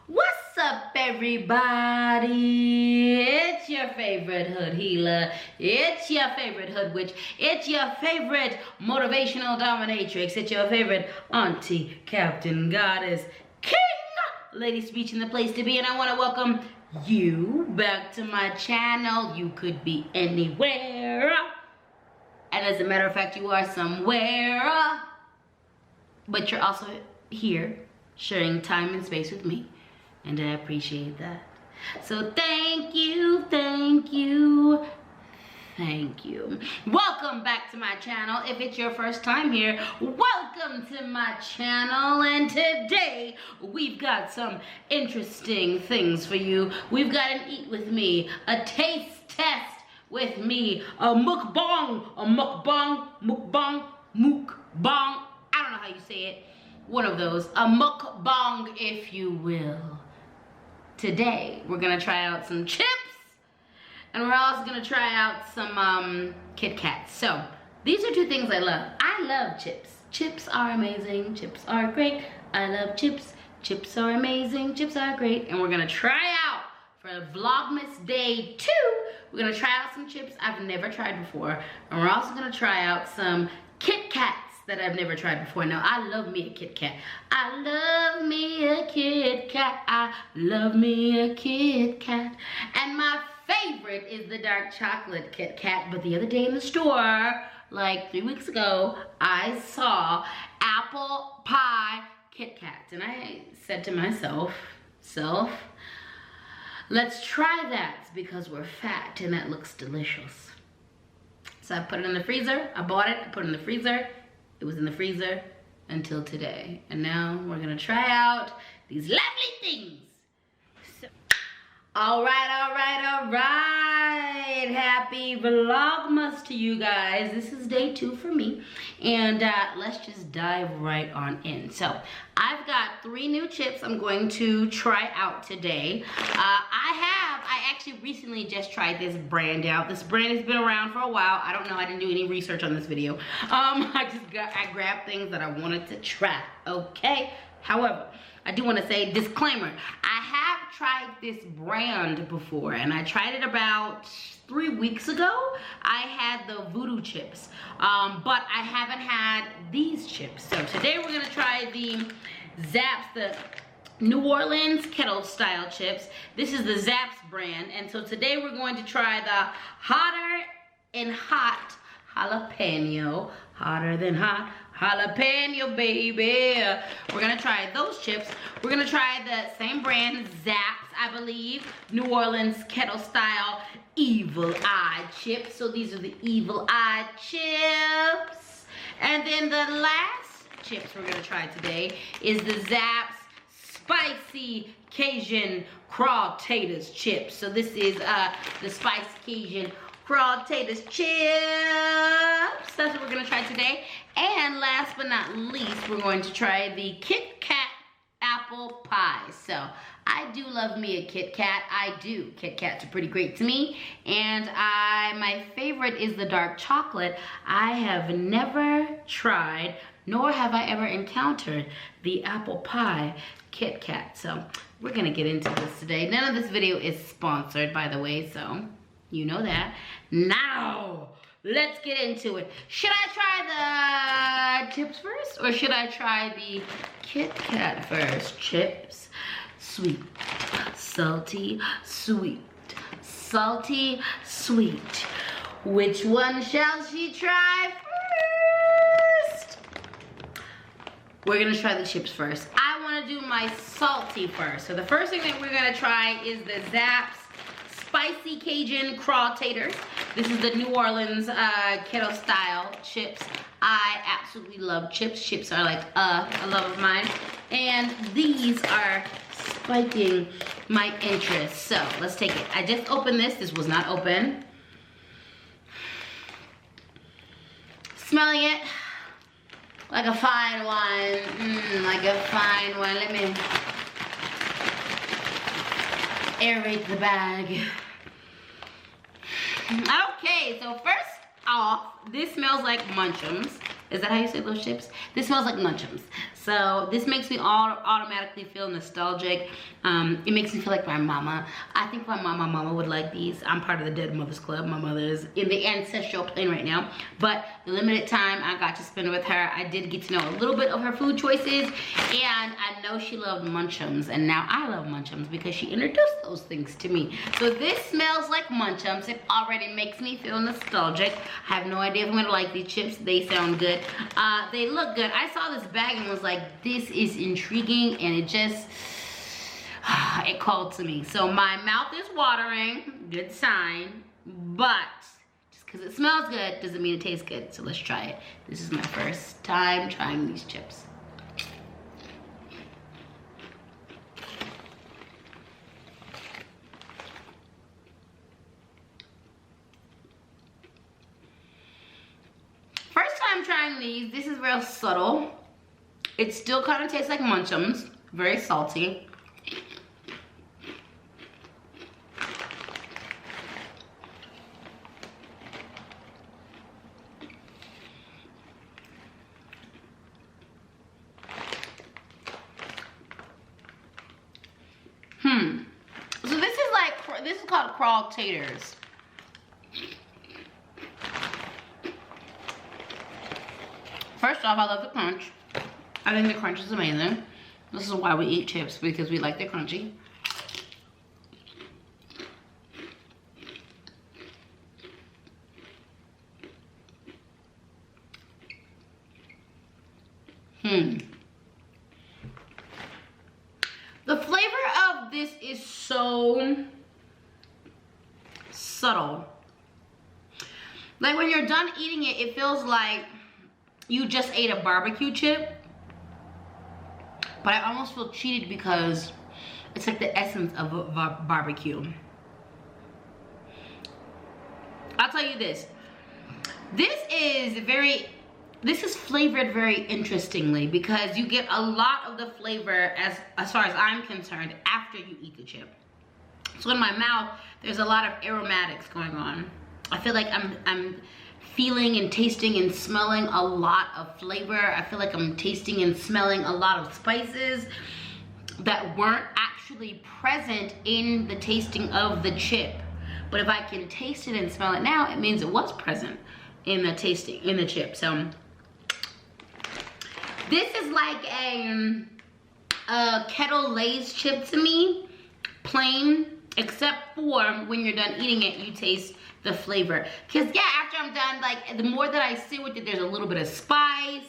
What's up, everybody? It's your favorite hood healer. It's your favorite hood witch. It's your favorite motivational dominatrix. It's your favorite auntie, captain, goddess, king, LadySpeech in the place to be. And I want to welcome you back to my channel. You could be anywhere. And as a matter of fact, you are somewhere. But you're also here sharing time and space with me. And I appreciate that. So thank you, thank you, thank you. Welcome back to my channel. If it's your first time here, welcome to my channel. And today we've got some interesting things for you. We've got an eat with me, a taste test with me, a mukbang, mukbang. I don't know how you say it. One of those, a mukbang, if you will. Today, we're gonna try out some chips, and we're also gonna try out some Kit Kats. So, these are two things I love. I love chips. Chips are amazing, chips are great. I love chips. Chips are amazing, chips are great. And we're gonna try out, for Vlogmas Day 2, we're gonna try out some chips I've never tried before. And we're also gonna try out some Kit Kats that I've never tried before. Now, I love me a Kit Kat. I love me a Kit Kat. I love me a Kit Kat. And my favorite is the dark chocolate Kit Kat. But the other day in the store, like 3 weeks ago, I saw apple pie Kit Kats. And I said to myself, let's try that because we're fat and that looks delicious. So I put it in the freezer. I bought it, I put it in the freezer. It was in the freezer until today. And now we're gonna try out these lovely things. So, all right. Happy Vlogmas to you guys. This is day 2 for me. And let's just dive right on in. So, I've got 3 new chips I'm going to try out today. I actually recently just tried this brand out. This brand has been around for a while. I don't know, I didn't do any research on this video. I grabbed things that I wanted to try, okay? However, I do want to say disclaimer. I have tried this brand before, and I tried it about 3 weeks ago. I had the Voodoo Chips, but I haven't had these chips. So today we're gonna try the Zapp's, the New Orleans Kettle style chips. This is the Zapp's brand, and so today we're going to try the hotter and hot jalapeno. Hotter than hot jalapeno, baby. We're gonna try those chips. We're gonna try the same brand, Zapp's, I believe, New Orleans Kettle style Evil Eye chips. So these are the Evil Eye chips. And then the last chips we're gonna try today is the Zapp's Spicy Cajun Crawtators chips. So this is the Spicy Cajun Crawtators chips. That's what we're gonna try today. And last but not least, we're going to try the Kit Kat apple pie. So I do love me a Kit Kat. I do. Kit Kats are pretty great to me. And my favorite is the dark chocolate. I have never tried, nor have I ever encountered the apple pie Kit Kat. So we're gonna get into this today. None of this video is sponsored, by the way, so you know that. Now, let's get into it. Should I try the chips first, or should I try the Kit Kat first? Chips, sweet, salty, sweet, salty, sweet. Which one shall she try first? We're gonna try the chips first. I wanna do my salty first. So the first thing that we're gonna try is the Zapp's Spicy Cajun Crawtators. This is the New Orleans Kettle style chips. I absolutely love chips. Chips are like a love of mine. And these are spiking my interest. So let's take it. I just opened this. This was not open. Smelling it like a fine wine. Like a fine wine. Let me aerate the bag. Okay, so first off, this smells like Munchums. Is that how you say those chips? This smells like Munchums. So this makes me automatically feel nostalgic. It makes me feel like my mama. I think my mama would like these. I'm part of the Dead Mothers Club. My mother is in the ancestral plane right now. But the limited time I got to spend with her, I did get to know a little bit of her food choices. And I know she loved Munchums. And now I love Munchums because she introduced those things to me. So this smells like Munchums. It already makes me feel nostalgic. I have no idea if I'm gonna like these chips. They sound good. They look good. I saw this bag and was like, this is intriguing, and it just, it called to me. So my mouth is watering, good sign, but just because it smells good doesn't mean it tastes good. So let's try it. This is my first time trying these chips. First time trying these, this is real subtle. It still kind of tastes like Munchums, very salty. So this is called crawl taters. First off, I love the crunch. I think the crunch is amazing. This is why we eat chips, because we like the crunchy. The flavor of this is so subtle. Like when you're done eating it, it feels like you just ate a barbecue chip. But I almost feel cheated because it's like the essence of a barbecue. I'll tell you this. This is flavored very interestingly because you get a lot of the flavor as far as I'm concerned after you eat the chip. So in my mouth, there's a lot of aromatics going on. I feel like I'm feeling and tasting and smelling a lot of flavor. I feel like I'm tasting and smelling a lot of spices that weren't actually present in the tasting of the chip. But if I can taste it and smell it now, it means it was present in the tasting, in the chip. So this is like a Kettle Lay's chip to me, plain, except for when you're done eating it, you taste the flavor. Because yeah, after I'm done, like the more that I sit with it, there's a little bit of spice.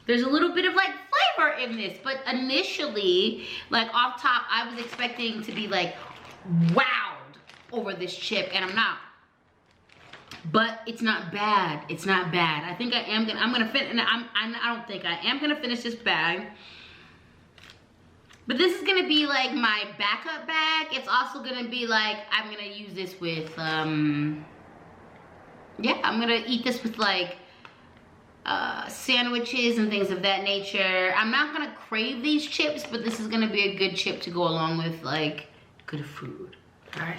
There's a little bit of like flavor in this. But initially, like off top, I was expecting to be like wowed over this chip, and I'm not. But it's not bad. It's not bad. I think I am gonna finish. I don't think I am gonna finish this bag. But this is gonna be like my backup bag. It's also gonna be like, I'm gonna use this with, yeah, I'm gonna eat this with like sandwiches and things of that nature. I'm not gonna crave these chips, but this is gonna be a good chip to go along with like good food. All right.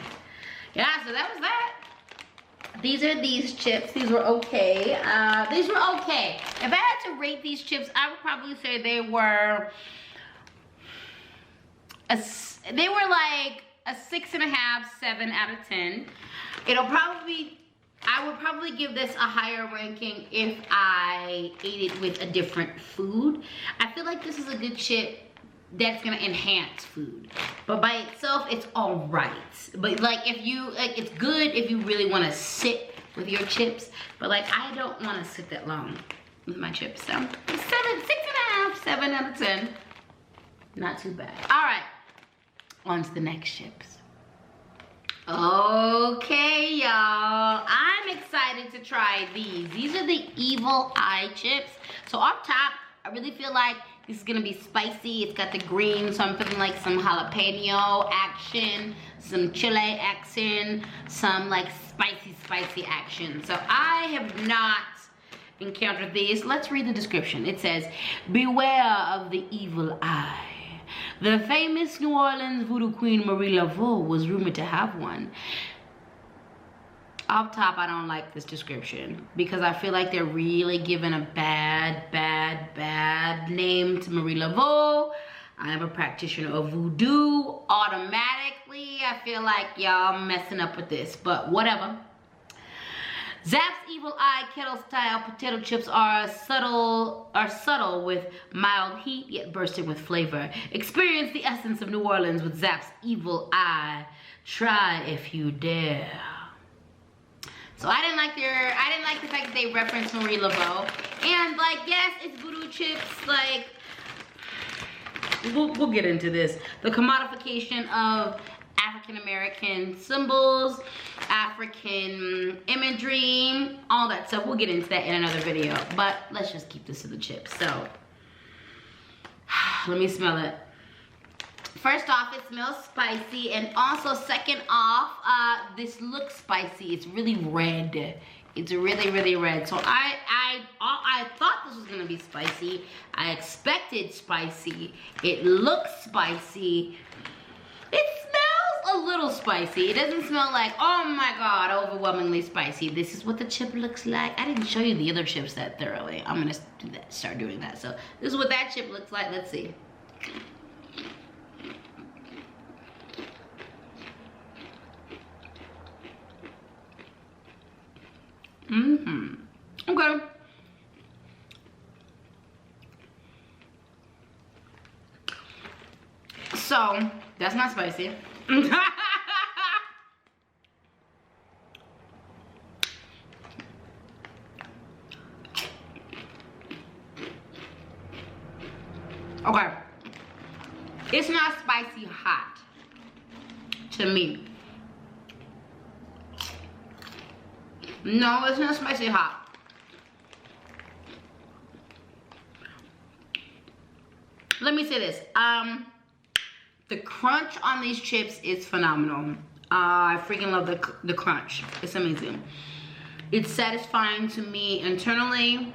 Yeah, so that was that. These are these chips. These were okay. These were okay. If I had to rate these chips, I would probably say they were like a 6.5, 7 out of 10. I would probably give this a higher ranking if I ate it with a different food. I feel like this is a good chip that's gonna enhance food, but by itself it's all right. But like if you like, it's good if you really want to sit with your chips, but like I don't want to sit that long with my chips. So 6.5, 7 out of 10, not too bad. All right, on to the next chips. Okay, y'all, I'm excited to try these. These are the Evil Eye chips. So off top, I really feel like this is gonna be spicy. It's got the green, so I'm feeling like some jalapeno action, some chile action, some like spicy action. So I have not encountered these. Let's read the description. It says, beware of the evil eye. The famous New Orleans voodoo queen Marie Laveau was rumored to have one. Up top, I don't like this description because I feel like they're really giving a bad name to Marie Laveau. I am a practitioner of voodoo. Automatically, I feel like y'all messing up with this, but whatever. Zapp's Evil Eye Kettle style potato chips are subtle with mild heat yet bursting with flavor. Experience the essence of New Orleans with Zapp's Evil Eye. Try if you dare. So I didn't like the fact that they referenced Marie Laveau. And like, yes, it's Voodoo Chips. Like, we'll get into this. The commodification of African American symbols, African imagery, all that stuff. We'll get into that in another video. But let's just keep this to the chips. So let me smell it. First off, it smells spicy, and also second off, this looks spicy. It's really red. It's really red. So I thought this was gonna be spicy. I expected spicy. It looks spicy. It smells a little spicy. It doesn't smell like, oh my God, overwhelmingly spicy. This is what the chip looks like. I didn't show you the other chips that thoroughly. I'm gonna do that, start doing that. So this is what that chip looks like. Let's see. Okay. So, that's not spicy. Okay. It's not spicy hot to me. No, it's not spicy hot. Let me say this. The crunch on these chips is phenomenal. I freaking love the crunch. It's amazing. It's satisfying to me internally.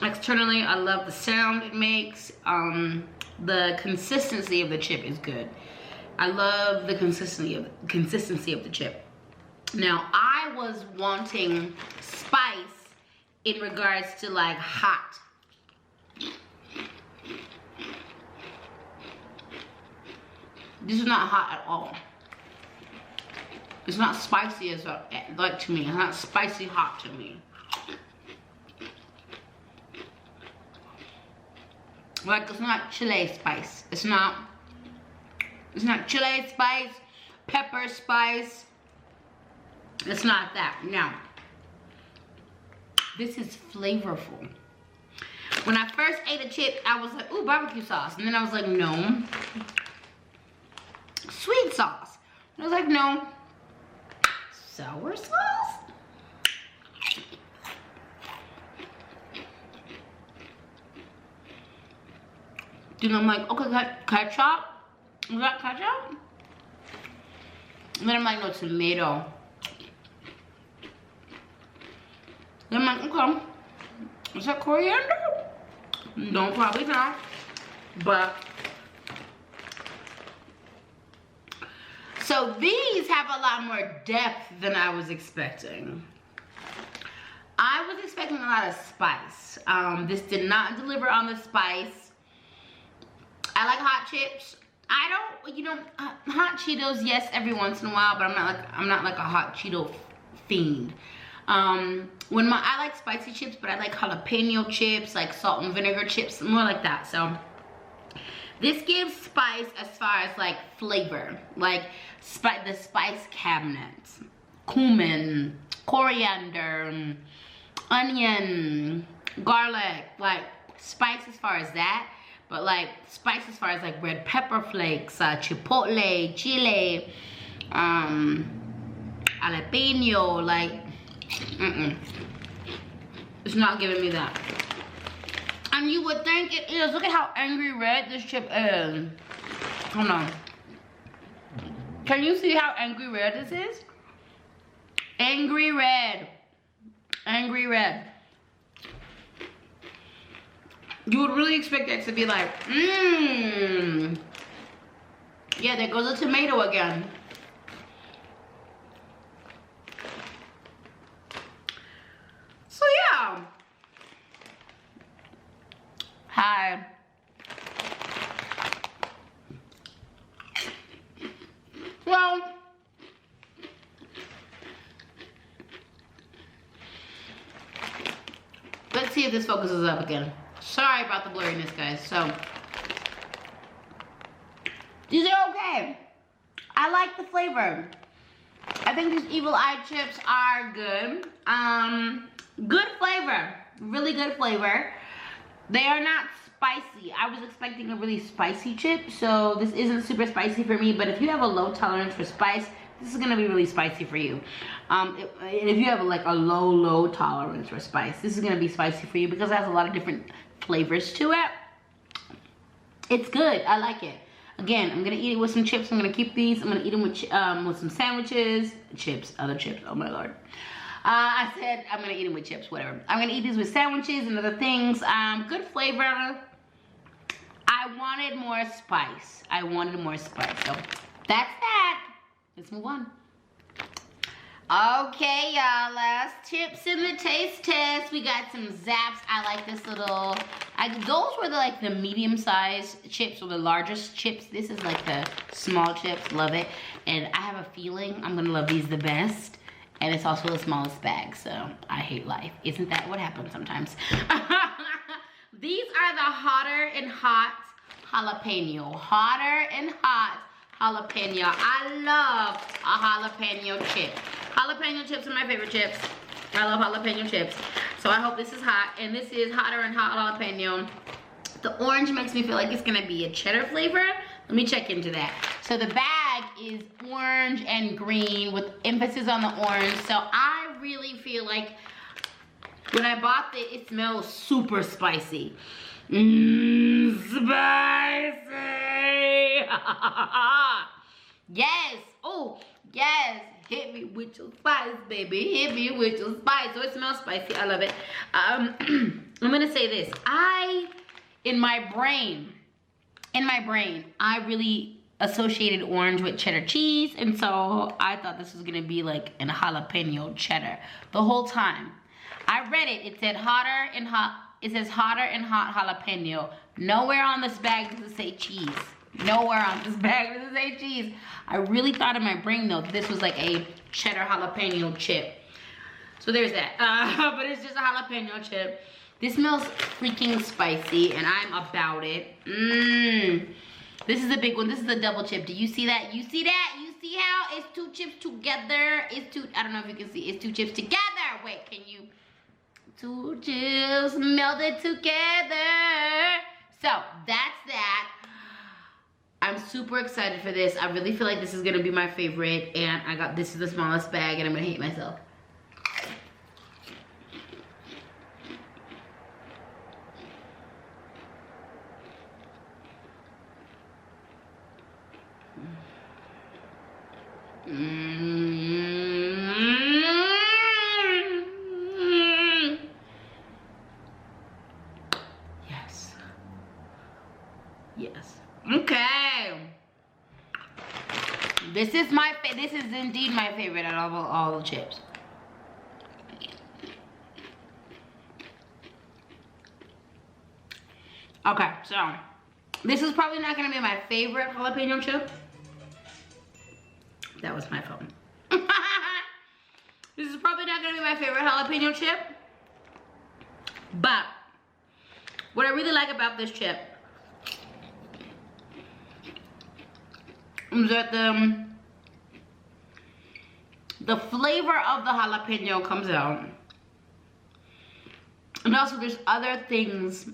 Externally, I love the sound it makes. The consistency of the chip is good. I love the consistency of the chip. Now, I was wanting spice in regards to like hot. This is not hot at all. It's not spicy as like to me. It's not spicy hot to me. Like, it's not chili spice. It's not chili spice, pepper spice. It's not that. Now, this is flavorful. When I first ate a chip, I was like, ooh, barbecue sauce. And then I was like, no. Sweet sauce. I was like, no. Sour sauce? Then I'm like, okay, ketchup? Is that ketchup? And then I'm like, no, tomato. Then I'm like, okay, is that coriander? No, probably not. But, so these have a lot more depth than I was expecting. I was expecting a lot of spice. This did not deliver on the spice. I like hot chips. I don't, you know, hot Cheetos, yes, every once in a while, but I'm not like a hot Cheeto fiend. I like spicy chips, but I like jalapeno chips, like salt and vinegar chips, more like that. So this gives spice as far as like flavor, like the spice cabinets, cumin, coriander, onion, garlic, like spice as far as that. But like spice as far as like red pepper flakes, chipotle, chile, jalapeno, like, it's not giving me that. And you would think it is. Look at how angry red this chip is. Hold on. Can you see how angry red this is? Angry red. Angry red. You would really expect that to be like, yeah, there goes a tomato again. see if this focuses up again. Sorry about the blurriness, guys. So, these are okay. I like the flavor. I think these Evil Eye chips are good. Good flavor. Really good flavor. They are not spicy. I was expecting a really spicy chip, so this isn't super spicy for me, but if you have a low tolerance for spice, this is gonna be really spicy for you. And if you have like a low tolerance for spice, this is gonna be spicy for you because it has a lot of different flavors to it. It's good, I like it. Again, I'm gonna eat it with some chips. I'm gonna keep these. I'm gonna eat them with some sandwiches, chips, other chips, oh my Lord. I said I'm gonna eat them with chips, whatever. I'm gonna eat these with sandwiches and other things. Good flavor. I wanted more spice. So that's that. Let's move on. Okay, y'all, last chips in the taste test. We got some Zapps. I like this little, those were the medium-sized chips or the largest chips. This is like the small chips, love it. And I have a feeling I'm gonna love these the best. And it's also the smallest bag, so I hate life. Isn't that what happens sometimes? These are the hotter and hot jalapeno. Hotter and hot jalapeno. I love a jalapeno chip. Jalapeno chips are my favorite chips. I love jalapeno chips. So I hope this is hot. And this is hotter and hot jalapeno. The orange makes me feel like it's gonna be a cheddar flavor. Let me check into that. So the bag is orange and green with emphasis on the orange. So I really feel like when I bought it, it smells super spicy. Spicy! Yes! Oh, yes! Hit me with your spice, baby. Hit me with your spice. So it smells spicy. I love it. I'm gonna say this. In my brain, I really associated orange with cheddar cheese, and so I thought this was gonna be like an jalapeno cheddar the whole time. I read it. It said hotter and hot. It says hotter and hot jalapeno. Nowhere on this bag does it say cheese. Nowhere on this bag does it say cheese. I really thought in my brain though this was like a cheddar jalapeno chip. So there's that. But it's just a jalapeno chip. This smells freaking spicy, and I'm about it. This is the big one. This is the double chip. Do you see that? You see that? You see how it's two chips together? It's two, I don't know if you can see. It's two chips together. Wait, can you? Two chips melted together. So that's that. I'm super excited for this. I really feel like this is gonna be my favorite, and this is the smallest bag, and I'm gonna hate myself. Yes. Yes. Okay. This is indeed my favorite out of all the chips. Okay, so this is probably not gonna be my favorite jalapeno chip. That was my phone. This is probably not gonna be my favorite jalapeno chip. But what I really like about this chip is that the flavor of the jalapeno comes out. And also there's other things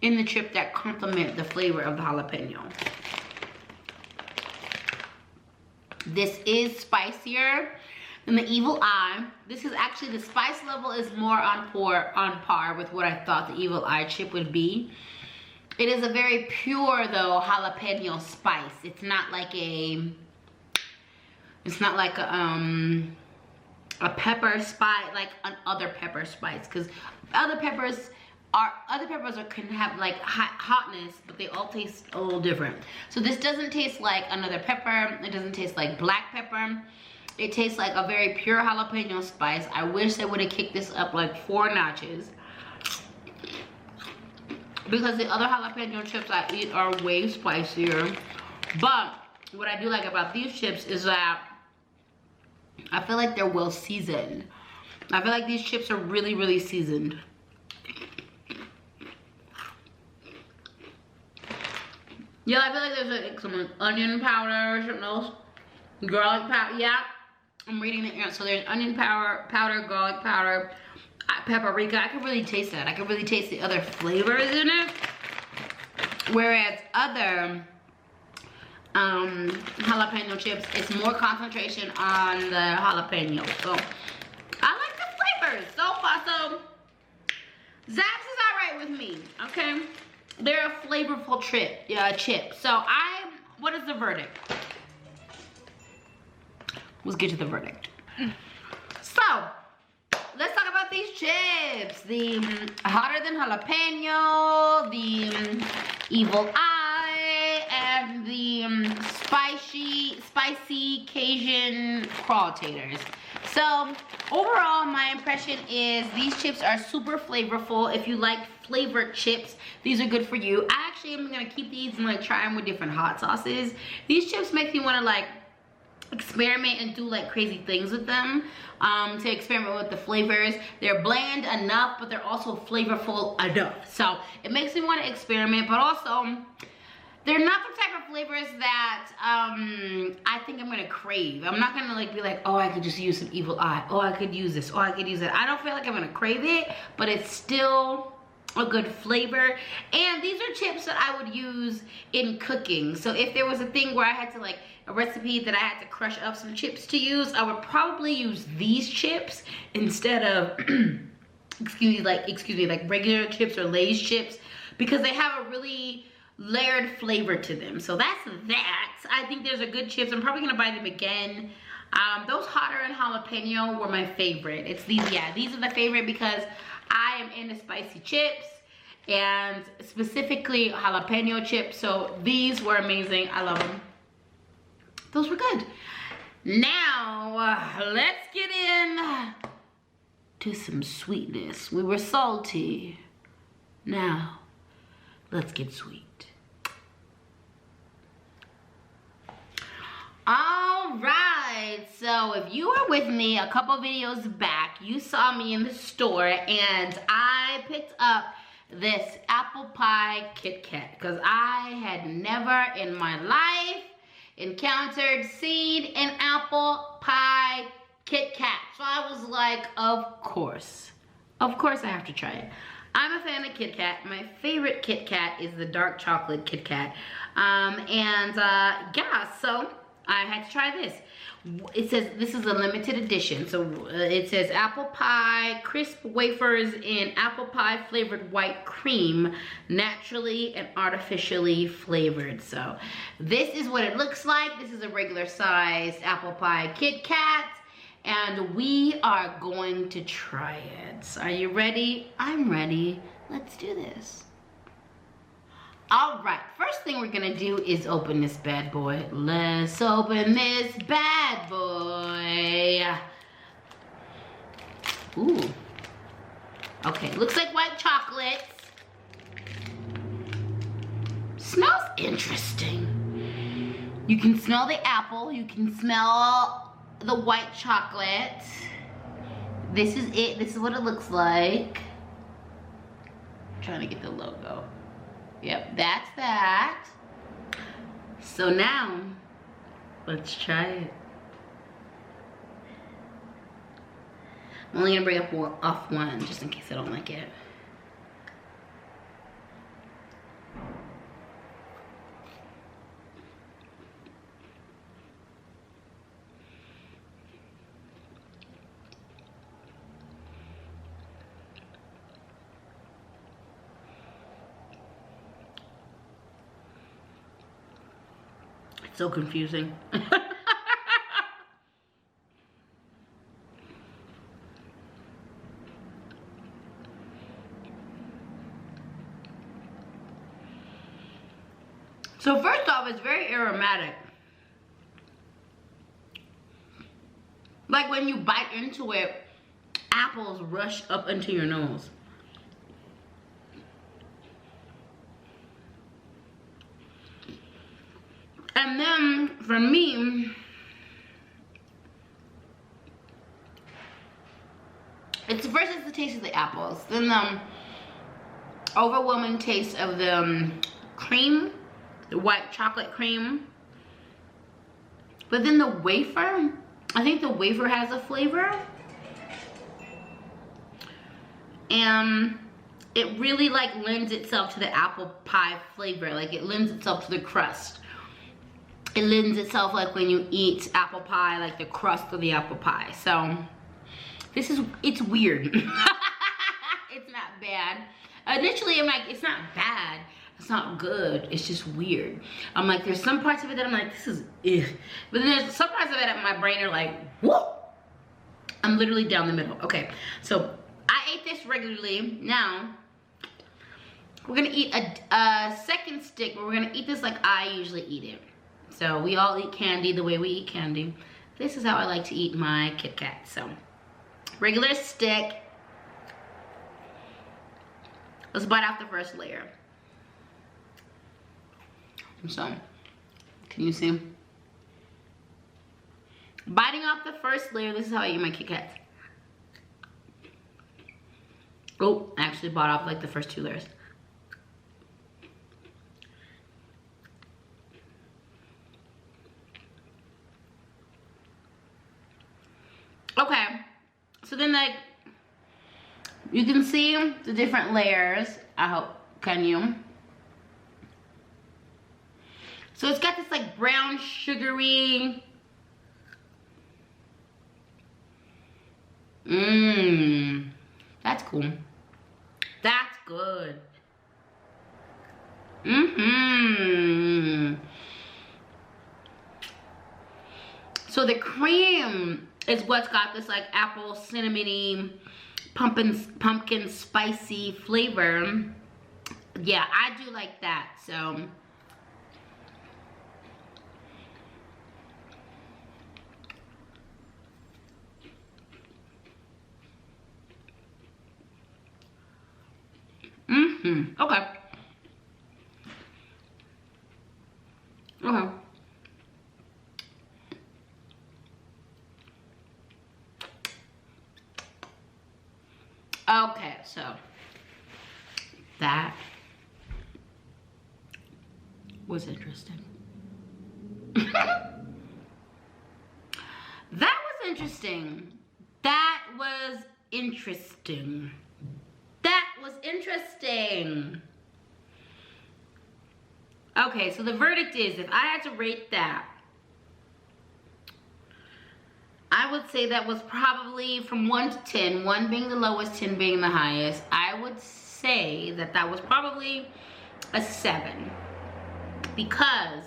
in the chip that complement the flavor of the jalapeno. This is spicier than the Evil Eye. This is actually, the spice level is more on par with what I thought the Evil Eye chip would be. It is a very pure though jalapeno spice. It's not like a pepper spice like other pepper spice, because other peppers can have like hotness, but they all taste a little different. So this doesn't taste like another pepper. It doesn't taste like black pepper. It tastes like a very pure jalapeno spice. I wish they would have kicked this up like 4 notches, because the other jalapeno chips I eat are way spicier. But what I do like about these chips is that I feel like they're well seasoned. I feel like these chips are really, really seasoned. Yeah, I feel like there's like some onion powder or something else. Garlic powder, yeah. I'm reading it. So there's onion powder, garlic powder, paprika. I can really taste that. I can really taste the other flavors in it. Whereas other jalapeno chips, it's more concentration on the jalapeno. So I like the flavors so far. So Zapp's is alright with me, okay? They're a flavorful chip. So what is the verdict? Let's get to the verdict. So, let's talk about these chips. The hotter than jalapeno, the evil eye, and the spicy Cajun crawl taters. So, overall, my impression is these chips are super flavorful. If you like flavored chips, these are good for you. I actually am gonna keep these and like try them with different hot sauces. These chips make me wanna like experiment and do like crazy things with them, to experiment with the flavors. They're bland enough, but they're also flavorful enough. So it makes me want to experiment, but also they're not the type of flavors that I think I'm gonna crave. I'm not gonna like be like, oh, I could just use some evil eye. Oh, I could use this. Oh, I could use that. I don't feel like I'm gonna crave it, but it's still a good flavor. And these are chips that I would use in cooking. So if there was a thing where I had to like a recipe that I had to crush up some chips to use, I would probably use these chips instead of excuse me, like regular chips or Lay's chips, because they have a really layered flavor to them. So that's that. I think those are good chips. I'm probably gonna buy them again. Those hotter and jalapeno were my favorite. It's these, yeah, these are the favorite because I am into spicy chips, and specifically jalapeno chips. So these were amazing. I love them. Those were good. Now, let's get in to some sweetness. We were salty. Now, let's get sweet. All right, so if you were with me a couple videos back, you saw me in the store and I picked up this apple pie Kit Kat because I had never in my life seen an apple pie Kit Kat. So I was like, of course I have to try it. I'm a fan of Kit Kat. My favorite Kit Kat is the dark chocolate Kit Kat. Yeah, so I had to try this. It says this is a limited edition. So it says apple pie, crisp wafers in apple pie flavored white cream, naturally and artificially flavored. So this is what it looks like. This is a regular size apple pie Kit Kat, and we are going to try it. Are you ready? I'm ready. Let's do this. All right, first thing we're gonna do is open this bad boy. Let's open this bad boy. Ooh. Okay, looks like white chocolate. Smells interesting. You can smell the apple, you can smell the white chocolate. This is it, this is what it looks like. I'm trying to get the logo. Yep, that's that. So now, let's try it. I'm only gonna bring off one just in case I don't like it. So confusing. So first off, it's very aromatic. Like when you bite into it, apples rush up into your nose. And then, for me, it's first it's the taste of the apples, then the overwhelming taste of the cream the white chocolate cream. But then the wafer, I think the wafer has a flavor. And it really like lends itself to the apple pie flavor. Like it lends itself to the crust. It lends itself like when you eat apple pie, like the crust of the apple pie. So it's weird. It's not bad. Initially I'm like, it's not bad. It's not good. It's just weird. I'm like, there's some parts of it that I'm like, this is ugh. But then there's some parts of it that my brain are like, whoa. I'm literally down the middle. Okay, so I ate this regularly. Now, we're gonna eat a second stick, but we're gonna eat this like I usually eat it. So we all eat candy the way we eat candy. This is how I like to eat my Kit Kat. So, regular stick. Let's bite off the first layer. So, can you see? Biting off the first layer, this is how I eat my Kit Kats. Oh, I actually bought off like the first 2 layers. Okay, so then like, you can see the different layers. I hope, can you? So it's got this like brown sugary. That's cool. That's good. So the cream is what's got this like apple cinnamony pumpkin spicy flavor. Yeah, I do like that. So okay. Okay. Okay, so that was interesting. That was interesting. That was interesting. That was interesting. Okay, so the verdict is, if I had to rate that, I would say that was probably from 1 to 10, 1 being the lowest, 10 being the highest. I would say that that was probably a 7, because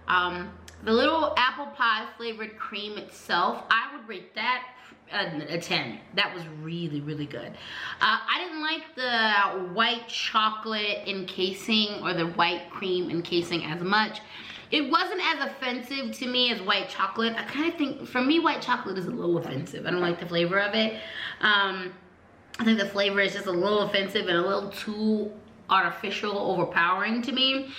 the little apple pie flavored cream itself, I would rate that a 10. That was really, really good. I didn't like the white chocolate encasing or the white cream encasing as much. It wasn't as offensive to me as white chocolate. I kind of think, for me, white chocolate is a little offensive. I don't like the flavor of it. I think the flavor is just a little offensive and a little too artificial, overpowering to me.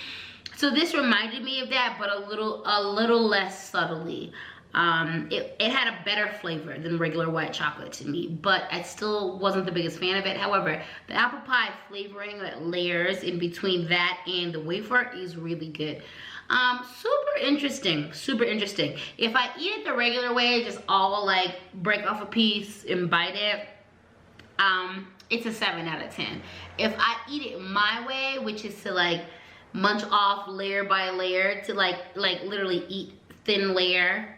So this reminded me of that, but a little less subtly. It had a better flavor than regular white chocolate to me, but I still wasn't the biggest fan of it. However, the apple pie flavoring that layers in between that and the wafer is really good. Super interesting, super interesting. If I eat it the regular way, just all like break off a piece and bite it, it's a 7 out of 10. If I eat it my way, which is to like munch off layer by layer, to like literally eat thin layer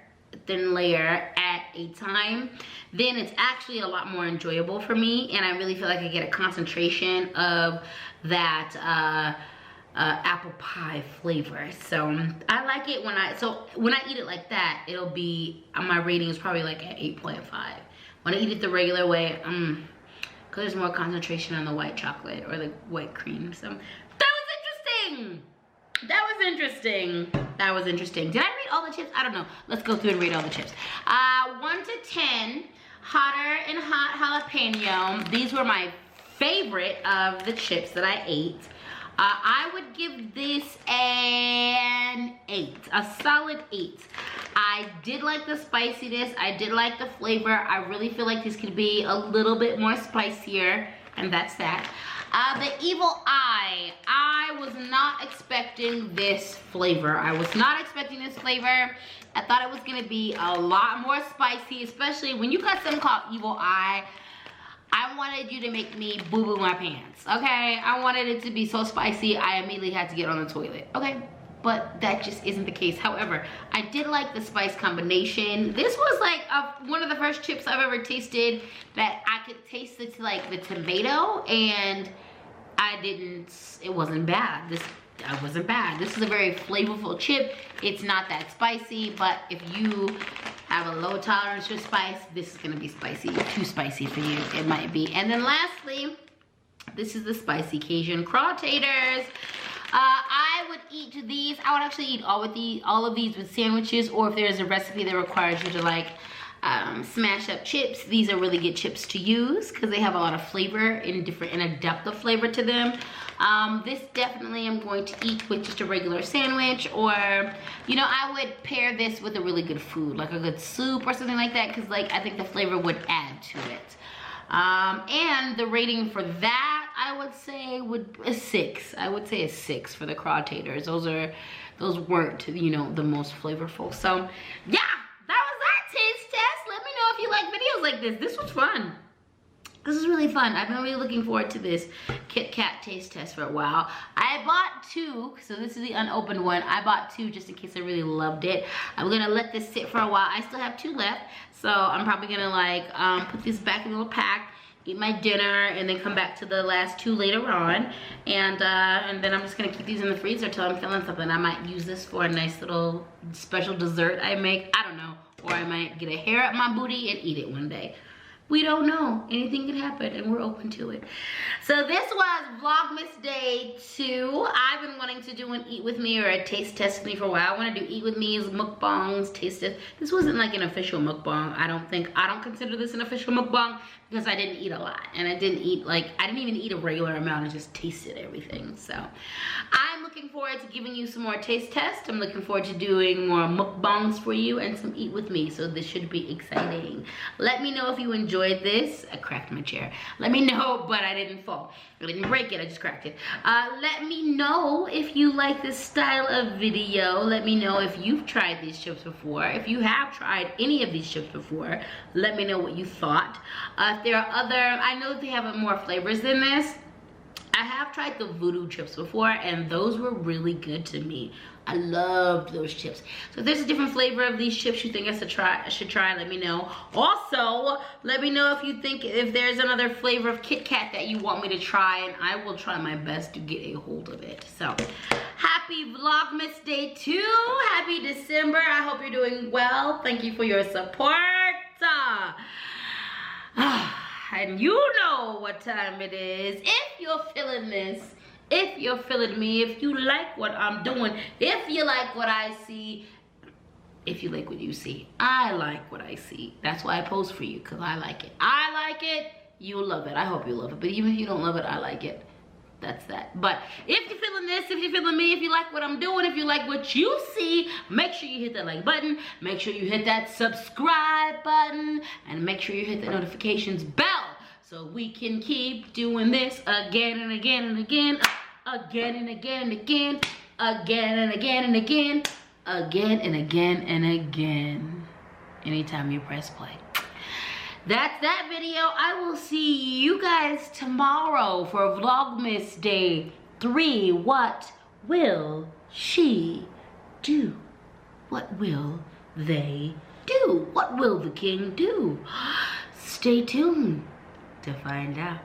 at a time, then it's actually a lot more enjoyable for me, and I really feel like I get a concentration of that apple pie flavor. So I like it when I eat it like that, it'll be, my rating is probably like at 8.5. When I eat it the regular way, because there's more concentration on the white chocolate or the white cream. So that was interesting. That was interesting. That was interesting. Did I rate all the chips? I don't know. Let's go through and rate all the chips. 1 to 10, hotter and hot jalapeno. These were my favorite of the chips that I ate. I would give this an 8, a solid 8. I did like the spiciness. I did like the flavor. I really feel like this could be a little bit more spicier. And that's that. The Evil Eye. I was not expecting this flavor. I was not expecting this flavor. I thought it was gonna be a lot more spicy, especially when you got something called Evil Eye. I wanted you to make me boo-boo my pants, okay? I wanted it to be so spicy, I immediately had to get on the toilet, okay? But that just isn't the case. However, I did like the spice combination. This was like one of the first chips I've ever tasted that I could taste it, like the tomato, and it wasn't bad. This wasn't bad. This is a very flavorful chip. It's not that spicy, but if you have a low tolerance for spice, this is gonna be spicy, too spicy for you, it might be. And then lastly, this is the spicy Cajun craw taters. I would eat these. I would actually eat all of these with sandwiches, or if there's a recipe that requires you to like smash up chips. These are really good chips to use because they have a lot of flavor and a depth of flavor to them. This definitely I'm going to eat with just a regular sandwich, or you know, I would pair this with a really good food, like a good soup or something like that, because like I think the flavor would add to it. And the rating for that, I would say a 6. I would say a 6 for the craw taters. Those weren't, you know, the most flavorful. So yeah, that was that taste test. Let me know if you like videos like this. This was fun. This is really fun. I've been really looking forward to this Kit Kat taste test for a while. I bought 2, so this is the unopened one. I bought 2 just in case I really loved it. I'm gonna let this sit for a while. I still have 2 left, so I'm probably gonna like put this back in a little pack, eat my dinner, and then come back to the last 2 later on. And then I'm just gonna keep these in the freezer until I'm feeling something. I might use this for a nice little special dessert I make. I don't know. Or I might get a hair up my booty and eat it one day. We don't know. Anything could happen, and we're open to it. So this was Vlogmas Day 2. I've been wanting to do an eat with me or a taste test with me for a while. I want to do eat with me's, mukbangs, taste test. This wasn't like an official mukbang. I don't consider this an official mukbang because I didn't eat a lot, and I didn't even eat a regular amount. I just tasted everything. So I'm looking forward to giving you some more taste tests. I'm looking forward to doing more mukbangs for you and some eat with me. So this should be exciting. Let me know if you enjoyed this. I cracked my chair. Let me know, but I didn't fall. I didn't break it, I just cracked it. Let me know if you like this style of video. Let me know if you've tried these chips before. If you have tried any of these chips before, let me know what you thought. If there are other, I know they have more flavors than this. I have tried the Voodoo Chips before, and those were really good to me. I loved those chips. So if there's a different flavor of these chips you think I should try, let me know. Also, let me know if there's another flavor of Kit Kat that you want me to try, and I will try my best to get a hold of it. So, happy Vlogmas Day 2. Happy December. I hope you're doing well. Thank you for your support. And you know what time it is. If you're feeling this, if you're feeling me, if you like what I'm doing, if you like what I see, if you like what you see, I like what I see. That's why I post for you, because I like it. I like it, you'll love it. I hope you love it. But even if you don't love it, I like it. That's that. But if you're feeling this, if you're feeling me, if you like what I'm doing, if you like what you see, make sure you hit that like button. Make sure you hit that subscribe button. And make sure you hit the notifications bell so we can keep doing this again and again and again. Again and again and again. Again and again and again. Again and again and again. Anytime you press play. That's that video. I will see you guys tomorrow for Vlogmas Day 3. What will she do? What will they do? What will the king do? Stay tuned to find out.